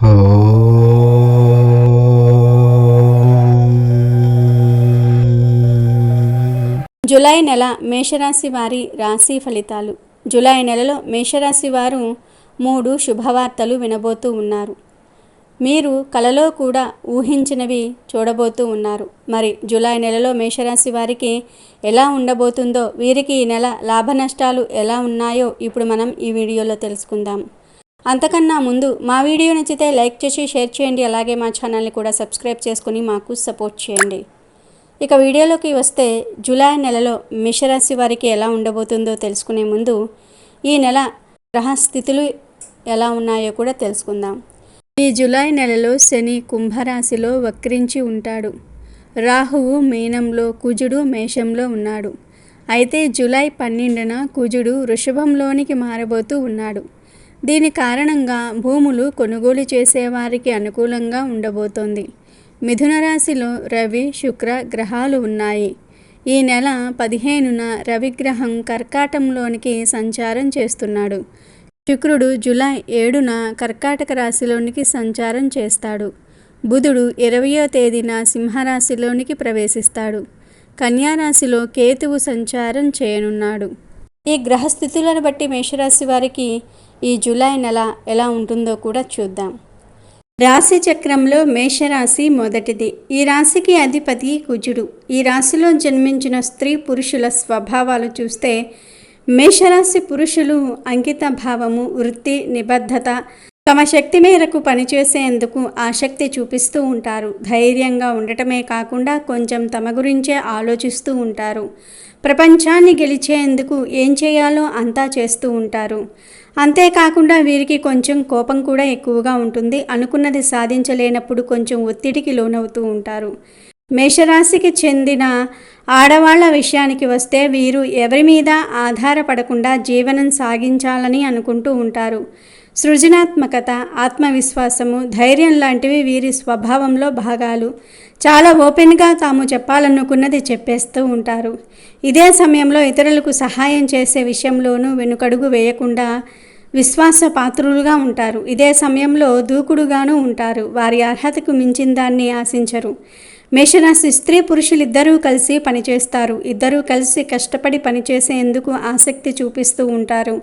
July నెల మేషరాశి వారి రాశి ఫలితాలు. జూలై నెలలో మేషరాశి వారు 3 శుభవార్తలు వినబోతూ ఉన్నారు. మీరు కలలో కూడా ఊహించినవి చూడబోతూ ఉన్నారు. మరి జూలై నెలలో మేషరాశి వారికి ఎలా ఉండబోతుందో, వీరికి ఈ నెల లాభ నష్టాలు ఎలా ఉన్నాయో ఇప్పుడు మనం ఈ వీడియోలో తెలుసుకుందాం. అంతకన్నా ముందు మా వీడియో నచ్చితే లైక్ చేసి షేర్ చేయండి. అలాగే మా ఛానల్ని కూడా సబ్స్క్రైబ్ చేసుకుని మాకు సపోర్ట్ చేయండి. ఇక వీడియోలోకి వస్తే, జూలై నెలలో మేషరాశి వారికి ఎలా ఉండబోతుందో తెలుసుకునే ముందు ఈ నెల గ్రహస్థితులు ఎలా ఉన్నాయో కూడా తెలుసుకుందాం. ఈ జూలై నెలలో శని కుంభరాశిలో వక్రించి ఉంటాడు. రాహువు మీనంలో, కుజుడు మేషంలో ఉన్నాడు. అయితే జూలై 12న కుజుడు వృషభంలోనికి మారబోతూ ఉన్నాడు. దీని కారణంగా భూములు కొనుగోలు చేసేవారికి అనుకూలంగా ఉండబోతోంది. మిథున రాశిలో రవి, శుక్ర గ్రహాలు ఉన్నాయి. ఈ నెల 15న రవిగ్రహం కర్కాటంలోనికి సంచారం చేస్తున్నాడు. శుక్రుడు జూలై 7న కర్కాటక రాశిలోనికి సంచారం చేస్తాడు. బుధుడు 20వ తేదీన సింహరాశిలోనికి ప్రవేశిస్తాడు. కన్యారాశిలో కేతువు సంచారం చేయనున్నాడు. ఈ గ్రహస్థితులను బట్టి మేషరాశి వారికి ఈ జూలై నెల ఎలా ఉంటుందో కూడా చూద్దాం. రాశి చక్రంలో మేషరాశి మొదటిది. ఈ రాశికి అధిపతి కుజుడు. ఈ రాశిలో జన్మించిన స్త్రీ పురుషుల స్వభావాలు చూస్తే, మేషరాశి పురుషులు అంకిత భావము, వృత్తి, నిబద్ధత, తమ శక్తి మేరకు పనిచేసేందుకు ఆసక్తి చూపిస్తూ ఉంటారు. ధైర్యంగా ఉండటమే కాకుండా కొంచెం తమ గురించే ఆలోచిస్తూ ఉంటారు. ప్రపంచాన్ని గెలిచేందుకు ఏం చేయాలో అంతా చేస్తూ ఉంటారు. అంతేకాకుండా వీరికి కొంచెం కోపం కూడా ఎక్కువగా ఉంటుంది. అనుకున్నది సాధించలేనప్పుడు కొంచెం ఒత్తిడికి లోనవుతూ ఉంటారు. మేషరాశికి చెందిన ఆడవాళ్ల విషయానికి వస్తే, వీరు ఎవరి మీద ఆధారపడకుండా జీవనం సాగించాలని అనుకుంటూ ఉంటారు. సృజనాత్మకత, ఆత్మవిశ్వాసము, ధైర్యం లాంటివి వీరి స్వభావంలో భాగాలు. చాలా ఓపెన్గా తాము చెప్పాలనుకున్నది చెప్పేస్తూ ఉంటారు. ఇదే సమయంలో ఇతరులకు సహాయం చేసే విషయంలోనూ వెనుకడుగు వేయకుండా విశ్వాసపాత్రులుగా ఉంటారు. ఇదే సమయంలో దూకుడుగాను ఉంటారు. వారి అర్హతకు మించిన దాన్ని ఆశించరు. మేషరాశి స్త్రీ పురుషులిద్దరూ కలిసి పనిచేస్తారు. ఇద్దరూ కలిసి కష్టపడి పనిచేసేందుకు ఆసక్తి చూపిస్తూ ఉంటారు.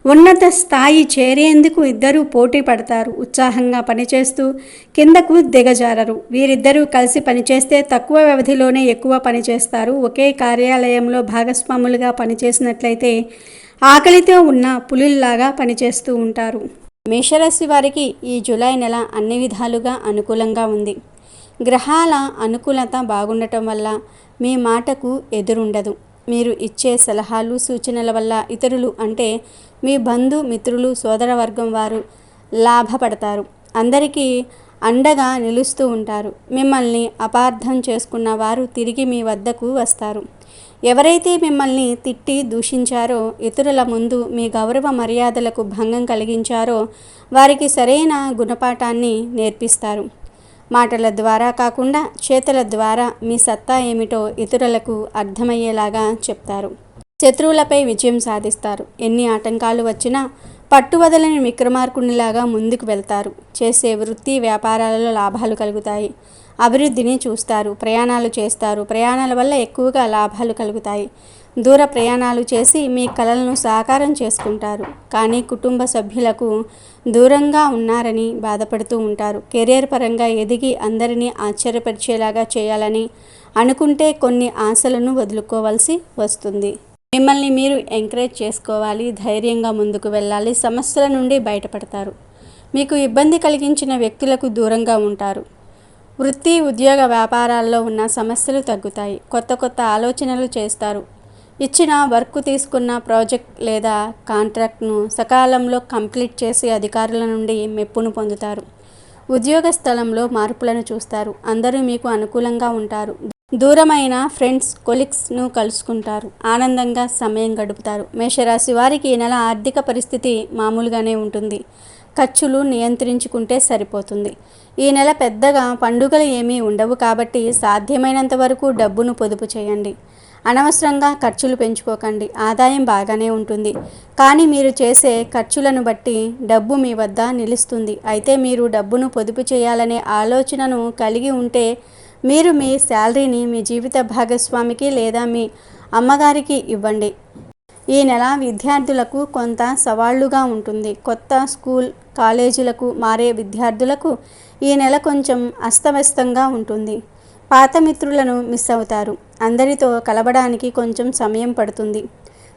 ఉన్నత స్థాయి చేరేందుకు ఇద్దరూ పోటీ పడతారు. ఉత్సాహంగా పనిచేస్తూ కిందకు దిగజారరు. వీరిద్దరూ కలిసి పనిచేస్తే తక్కువ వ్యవధిలోనే ఎక్కువ పనిచేస్తారు. ఒకే కార్యాలయంలో భాగస్వాములుగా పనిచేసినట్లయితే ఆకలితో ఉన్న పులిల్లాగా పనిచేస్తూ ఉంటారు. మేషరాశి వారికి ఈ జూలై నెల అన్ని విధాలుగా అనుకూలంగా ఉంది. గ్రహాల అనుకూలత బాగుండటం వల్ల మీ మాటకు ఎదురుండదు. మీరు ఇచ్చే సలహాలు, సూచనల వల్ల ఇతరులు అంటే మీ బంధు మిత్రులు, సోదరవర్గం వారు లాభపడతారు. అందరికీ అండగా నిలుస్తూ ఉంటారు. మిమ్మల్ని అపార్థం చేసుకున్న వారు తిరిగి మీ వద్దకు వస్తారు. ఎవరైతే మిమ్మల్ని తిట్టి దూషించారో, ఇతరుల ముందు మీ గౌరవ మర్యాదలకు భంగం కలిగించారో వారికి సరైన గుణపాఠాన్ని నేర్పిస్తారు. మాటల ద్వారా కాకుండా చేతల ద్వారా మీ సత్తా ఏమిటో ఇతరులకు అర్థమయ్యేలాగా చెప్తారు. శత్రువులపై విజయం సాధిస్తారు. ఎన్ని ఆటంకాలు వచ్చినా పట్టువదలని విక్రమార్కునిలాగా ముందుకు వెళ్తారు. చేసే వృత్తి వ్యాపారాలలో లాభాలు కలుగుతాయి. అభివృద్ధిని చూస్తారు. ప్రయాణాలు చేస్తారు. ప్రయాణాల వల్ల ఎక్కువగా లాభాలు కలుగుతాయి. దూర ప్రయాణాలు చేసి మీ కలలను సాకారం చేసుకుంటారు. కానీ కుటుంబ సభ్యులకు దూరంగా ఉన్నారని బాధపడుతూ ఉంటారు. కెరీర్ పరంగా ఎదిగి అందరినీ ఆశ్చర్యపరిచేలాగా చేయాలని అనుకుంటే కొన్ని ఆశలను వదులుకోవాల్సి వస్తుంది. మిమ్మల్ని మీరు ఎంకరేజ్ చేసుకోవాలి. ధైర్యంగా ముందుకు వెళ్ళాలి. సమస్యల నుండి బయటపడతారు. మీకు ఇబ్బంది కలిగించిన వ్యక్తులకు దూరంగా ఉంటారు. వృత్తి, ఉద్యోగ, వ్యాపారాల్లో ఉన్న సమస్యలు తగ్గుతాయి. కొత్త కొత్త ఆలోచనలు చేస్తారు. ఇచ్చిన వర్క్, తీసుకున్న ప్రాజెక్ట్ లేదా కాంట్రాక్ట్ను సకాలంలో కంప్లీట్ చేసి అధికారుల నుండి మెప్పును పొందుతారు. ఉద్యోగ స్థలంలో మార్పులను చూస్తారు. అందరూ మీకు అనుకూలంగా ఉంటారు. దూరమైన ఫ్రెండ్స్, కొలీగ్స్ను కలుసుకుంటారు. ఆనందంగా సమయం గడుపుతారు. మేషరాశి వారికి ఈ నెల ఆర్థిక పరిస్థితి మామూలుగానే ఉంటుంది. ఖర్చులు నియంత్రించుకుంటే సరిపోతుంది. ఈ నెల పెద్దగా పండుగలు ఏమీ ఉండవు కాబట్టి సాధ్యమైనంత వరకు డబ్బును పొదుపు చేయండి. అనవసరంగా ఖర్చులు పెంచుకోకండి. ఆదాయం బాగానే ఉంటుంది, కానీ మీరు చేసే ఖర్చులను బట్టి డబ్బు మీ వద్ద నిలుస్తుంది. అయితే మీరు డబ్బును పొదుపు చేయాలనే ఆలోచనను కలిగి ఉంటే మీరు మీ శాలరీని మీ జీవిత భాగస్వామికి లేదా మీ అమ్మగారికి ఇవ్వండి. ఈ నెల విద్యార్థులకు కొంత సవాళ్లుగా ఉంటుంది. కొత్త స్కూల్ కాలేజీలకు మారే విద్యార్థులకు ఈ నెల కొంచెం అస్తవ్యస్తంగా ఉంటుంది. పాత మిత్రులను మిస్ అవుతారు. అందరితో కలవడానికి కొంచెం సమయం పడుతుంది.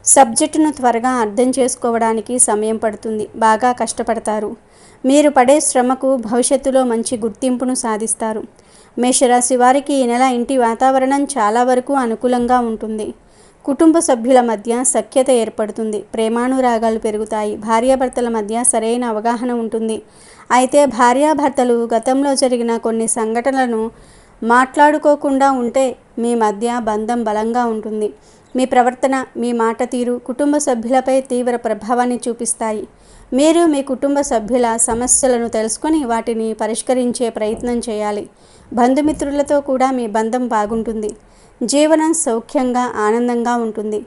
సబ్జెక్టును త్వరగా అర్థం చేసుకోవడానికి సమయం పడుతుంది. బాగా కష్టపడతారు. మీరు పడే శ్రమకు భవిష్యత్తులో మంచి గుర్తింపును సాధిస్తారు. మేషరాశి వారికి ఈ నెల ఇంటి వాతావరణం చాలా వరకు అనుకూలంగా ఉంటుంది. కుటుంబ సభ్యుల మధ్య సఖ్యత ఏర్పడుతుంది. ప్రేమానురాగాలు పెరుగుతాయి. భార్యాభర్తల మధ్య సరైన అవగాహన ఉంటుంది. అయితే భార్యాభర్తలు గతంలో జరిగిన కొన్ని సంఘటనలను మాట్లాడుకోకుండా ఉంటే మీ మధ్య బంధం బలంగా ఉంటుంది. మీ ప్రవర్తన, మీ మాట తీరు కుటుంబ సభ్యులపై తీవ్ర ప్రభావాన్ని చూపిస్తాయి. మీరు మీ కుటుంబ సభ్యుల సమస్యలను తెలుసుకొని వాటిని పరిష్కరించే ప్రయత్నం చేయాలి. బంధుమిత్రులతో కూడా మీ బంధం బాగుంటుంది. జీవనం సౌఖ్యంగా ఆనందంగా ఉంటుంది.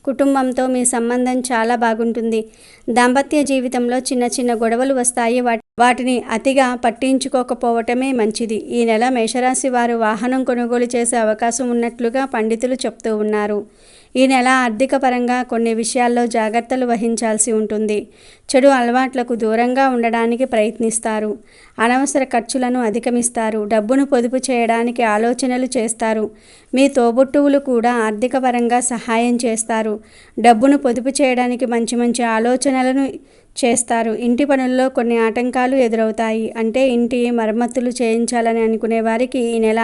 కుటుంబంతో మీ సంబంధం చాలా బాగుంటుంది. దాంపత్య జీవితంలో చిన్న చిన్న గొడవలు వస్తాయి. వాటిని అతిగా పట్టించుకోకపోవటమే మంచిది. ఈ నెల మేషరాశి వారు వాహనం కొనుగోలు చేసే అవకాశం ఉన్నట్లుగా పండితులు చెప్తూ ఉన్నారు. ఈ నెల ఆర్థిక పరంగా కొన్ని విషయాల్లో జాగ్రత్తలు వహించాల్సి ఉంటుంది. చెడు అలవాట్లకు దూరంగా ఉండడానికి ప్రయత్నిస్తారు. అనవసర ఖర్చులను అధిగమిస్తారు. డబ్బును పొదుపు చేయడానికి ఆలోచనలు చేస్తారు. మీ తోబుట్టువులు కూడా ఆర్థిక పరంగా సహాయం చేస్తారు. డబ్బును పొదుపు చేయడానికి మంచి మంచి ఆలోచనలను చేస్తారు. ఇంటి పనుల్లో కొన్ని ఆటంకాలు ఎదురవుతాయి. అంటే ఇంటి మరమ్మతులు చేయించాలని అనుకునే వారికి ఈ నెల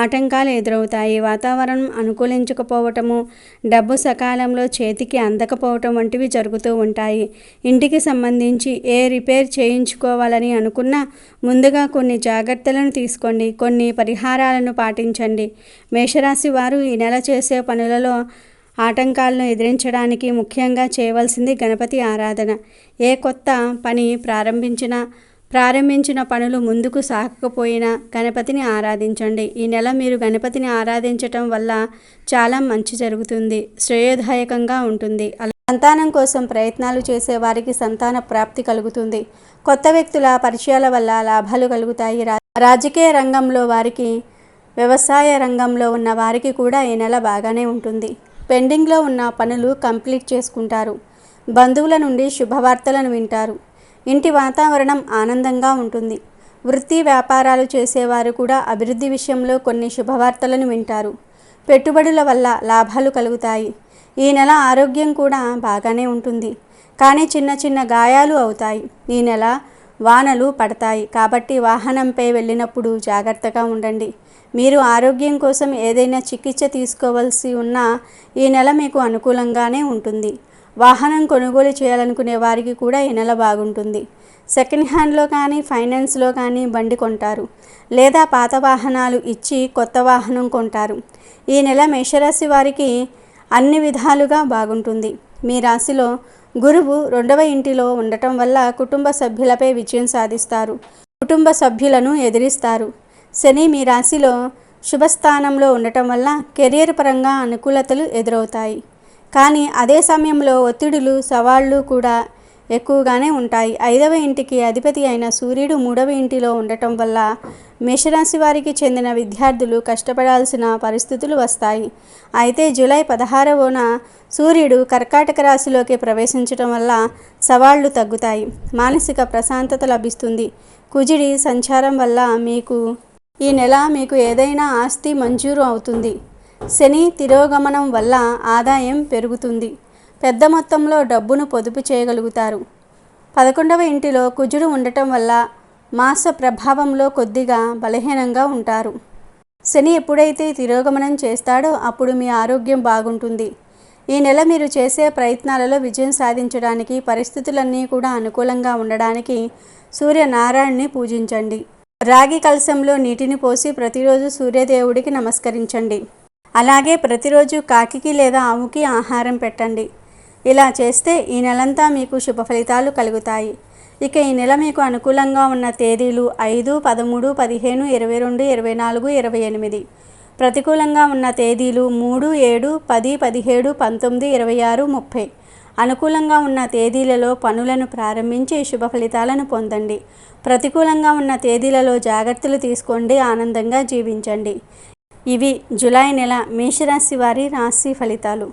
ఆటంకాలు ఎదురవుతాయి. వాతావరణం అనుకూలించకపోవటము, డబ్బు సకాలంలో చేతికి అందకపోవటం వంటివి జరుగుతూ ఉంటాయి. ఇంటికి సంబంధించి ఏ రిపేర్ చేయించుకోవాలని అనుకున్నా ముందుగా కొన్ని జాగ్రత్తలను తీసుకోండి. కొన్ని పరిహారాలను పాటించండి. మేషరాశి వారు ఈ నెల చేసే పనులలో ఆటంకాలను ఎదిరించడానికి ముఖ్యంగా చేయవలసింది గణపతి ఆరాధన. ఏ కొత్త పని ప్రారంభించిన పనులు ముందుకు సాగకపోయినా గణపతిని ఆరాధించండి. ఈ నెల మీరు గణపతిని ఆరాధించటం వల్ల చాలా మంచి జరుగుతుంది. శ్రేయోదాయకంగా ఉంటుంది. సంతానం కోసం ప్రయత్నాలు చేసే వారికి సంతాన ప్రాప్తి కలుగుతుంది. కొత్త వ్యక్తుల పరిచయాల వల్ల లాభాలు కలుగుతాయి. రాజకీయ రంగంలో వారికి, వ్యవసాయ రంగంలో ఉన్న వారికి కూడా ఈ నెల బాగానే ఉంటుంది. పెండింగ్లో ఉన్న పనులు కంప్లీట్ చేసుకుంటారు. బంధువుల నుండి శుభవార్తలను వింటారు. ఇంటి వాతావరణం ఆనందంగా ఉంటుంది. వృత్తి వ్యాపారాలు చేసేవారు కూడా అభివృద్ధి విషయంలో కొన్ని శుభవార్తలను వింటారు. పెట్టుబడుల వల్ల లాభాలు కలుగుతాయి. ఈ నెల ఆరోగ్యం కూడా బాగానే ఉంటుంది, కానీ చిన్న చిన్న గాయాలు అవుతాయి. ఈ నెల వానలు పడతాయి కాబట్టి వాహనంపై వెళ్ళినప్పుడు జాగ్రత్తగా ఉండండి. మీరు ఆరోగ్యం కోసం ఏదైనా చికిత్స తీసుకోవాల్సి ఉన్నా ఈ నెల మీకు అనుకూలంగానే ఉంటుంది. వాహనం కొనుగోలు చేయాలనుకునే వారికి కూడా ఈ నెల బాగుంటుంది. సెకండ్ హ్యాండ్లో కానీ ఫైనాన్స్లో కానీ బండి కొంటారు, లేదా పాత వాహనాలు ఇచ్చి కొత్త వాహనం కొంటారు. ఈ నెల మేషరాశి వారికి అన్ని విధాలుగా బాగుంటుంది. మీ రాశిలో గురువు 2వ ఇంటిలో ఉండటం వల్ల కుటుంబ సభ్యులపై విజయం సాధిస్తారు. కుటుంబ సభ్యులను ఎదిరిస్తారు. శని మీ రాశిలో శుభస్థానంలో ఉండటం వల్ల కెరియర్ పరంగా అనుకూలతలు ఎదురవుతాయి. కానీ అదే సమయంలో ఒత్తిడులు, సవాళ్లు కూడా ఎక్కువగానే ఉంటాయి. 5వ ఇంటికి అధిపతి అయిన సూర్యుడు 3వ ఇంటిలో ఉండటం వల్ల మేషరాశి వారికి చెందిన విద్యార్థులు కష్టపడాల్సిన పరిస్థితులు వస్తాయి. అయితే జూలై 16న సూర్యుడు కర్కాటక రాశిలోకి ప్రవేశించడం వల్ల సవాళ్లు తగ్గుతాయి. మానసిక ప్రశాంతత లభిస్తుంది. కుజుడి సంచారం వల్ల ఈ నెల మీకు ఏదైనా ఆస్తి మంజూరు అవుతుంది. శని తిరోగమనం వల్ల ఆదాయం పెరుగుతుంది. పెద్ద మొత్తంలో డబ్బును పొదుపు చేయగలుగుతారు. 11వ ఇంటిలో కుజుడు ఉండటం వల్ల మాస ప్రభావంలో కొద్దిగా బలహీనంగా ఉంటారు. శని ఎప్పుడైతే తిరోగమనం చేస్తాడో అప్పుడు మీ ఆరోగ్యం బాగుంటుంది. ఈ నెల మీరు చేసే ప్రయత్నాలలో విజయం సాధించడానికి, పరిస్థితులన్నీ కూడా అనుకూలంగా ఉండడానికి సూర్యనారాయణని పూజించండి. రాగి కలశంలో నీటిని పోసి ప్రతిరోజు సూర్యదేవుడికి నమస్కరించండి. అలాగే ప్రతిరోజు కాకికి లేదా ఆవుకి ఆహారం పెట్టండి. ఇలా చేస్తే ఈ నెలంతా మీకు శుభ ఫలితాలు కలుగుతాయి. ఇక ఈ నెల మీకు అనుకూలంగా ఉన్న తేదీలు 5, 13, 15, 22, 24, 28. ప్రతికూలంగా ఉన్న తేదీలు 3, 7, 10, 17, 19, 26, 30. అనుకూలంగా ఉన్న తేదీలలో పనులను ప్రారంభించి శుభ ఫలితాలను పొందండి. ప్రతికూలంగా ఉన్న తేదీలలో జాగ్రత్తలు తీసుకోండి. ఆనందంగా జీవించండి. ఇవి జూలై నెల మేషరాశి వారి రాశి ఫలితాలు.